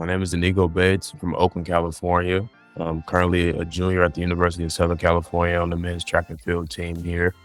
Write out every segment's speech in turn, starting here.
My name is Diniko from Oakland, California. I'm currently a junior at the University of Southern California on the men's track and field team here.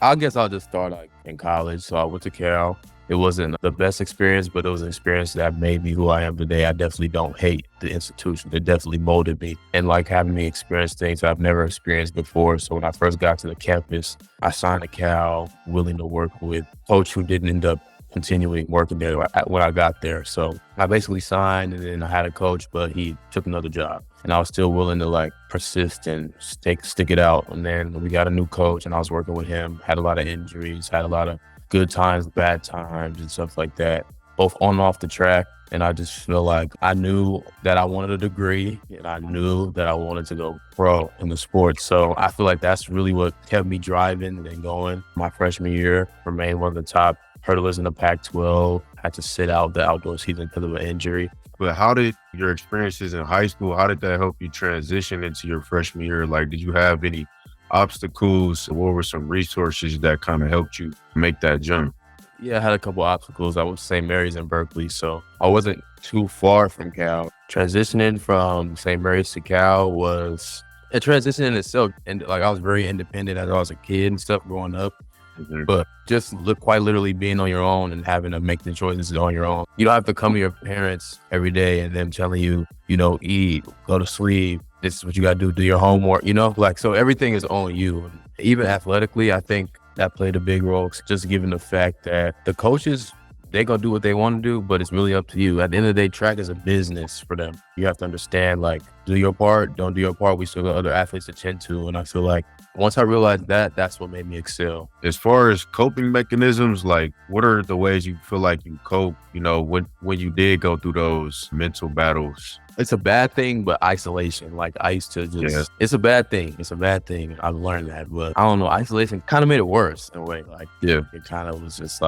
I guess I'll just start in college. So I went to Cal. It wasn't the best experience, but it was an experience that made me who I am today. I definitely don't hate the institution. It definitely molded me and having me experience things I've never experienced before. So when I first got to the campus, I signed to Cal, willing to work with a coach who didn't end up continuing working there when I got there. So I basically signed, and then I had a coach, but he took another job. And I was still willing to persist and stick it out. And then we got a new coach, and I was working with him, had a lot of injuries, had a lot of good times, bad times, and stuff like that, both on and off the track. And I just feel like I knew that I wanted a degree, and I knew that I wanted to go pro in the sport. So I feel like that's really what kept me driving and going. My freshman year, remained one of the top hurdlers in the Pac-12, had to sit out the outdoor season because of an injury. But how did your experiences in high school, how did that help you transition into your freshman year? Did you have any obstacles? What were some resources that kind of helped you make that jump? Yeah, I had a couple obstacles. I was St. Mary's in Berkeley, so I wasn't too far from Cal. Transitioning from St. Mary's to Cal was a transition in itself. And I was very independent as I was a kid and stuff growing up. Mm-hmm. But just quite literally being on your own and having to make the choices on your own. You don't have to come to your parents every day and them telling you, eat, go to sleep. This is what you got to do your homework, so everything is on you. Even athletically, I think that played a big role, just given the fact that the coaches, they're going to do what they want to do, but it's really up to you. At the end of the day, track is a business for them. You have to understand, do your part, don't do your part. We still got other athletes to tend to. And I feel like once I realized that, that's what made me excel. As far as coping mechanisms, what are the ways you feel like you cope, when you did go through those mental battles? It's a bad thing, but isolation. I used to It's a bad thing. It's a bad thing. I've learned that, but I don't know. Isolation kind of made it worse in a way. It kind of was just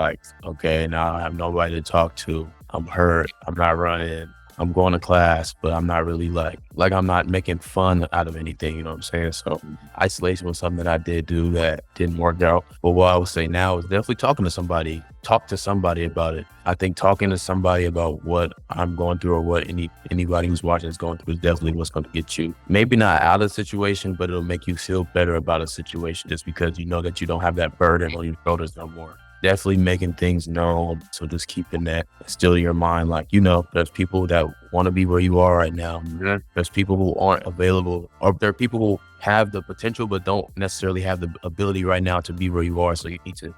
okay, now I have nobody to talk to. I'm hurt. I'm not running. I'm going to class, but I'm not really I'm not making fun out of anything, you know what I'm saying? So isolation was something that I did do that didn't work out. But what I would say now is definitely talking to somebody. Talk to somebody about it. I think talking to somebody about what I'm going through or what anybody who's watching is going through is definitely what's going to get you, maybe not out of the situation, but it'll make you feel better about a situation just because you know that you don't have that burden on your shoulders no more. Definitely making things known. So just keeping that still in your mind. There's people that want to be where you are right now. Mm-hmm. There's people who aren't available, or there are people who have the potential, but don't necessarily have the ability right now to be where you are. So you need to,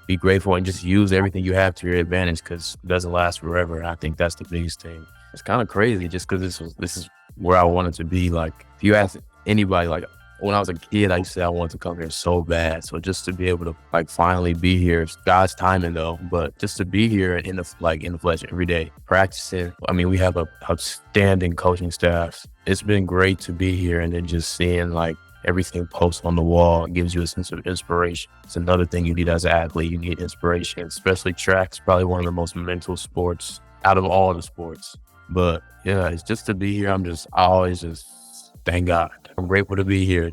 be grateful and just use everything you have to your advantage, because it doesn't last forever. And I think that's the biggest thing. It's kind of crazy just because this is where I wanted to be. If you ask anybody, when I was a kid, I used to say I wanted to come here so bad. So just to be able to finally be here, it's God's timing though, but just to be here in the flesh every day, practicing. We have a outstanding coaching staff. It's been great to be here, and then just seeing everything post on the wall gives you a sense of inspiration. It's another thing you need as an athlete. You need inspiration, especially track's probably one of the most mental sports out of all the sports. But yeah, it's just to be here. I always just thank God. I'm grateful to be here.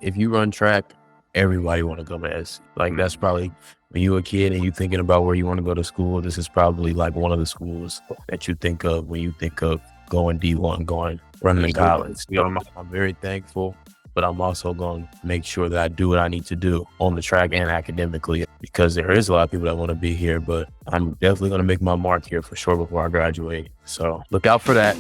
If you run track, everybody want to come to SC. That's probably when you're a kid and you thinking about where you want to go to school, this is probably one of the schools that you think of when you think of going D1, running in college. I'm very thankful, but I'm also going to make sure that I do what I need to do on the track and academically, because there is a lot of people that want to be here, but I'm definitely going to make my mark here for sure before I graduate. So look out for that.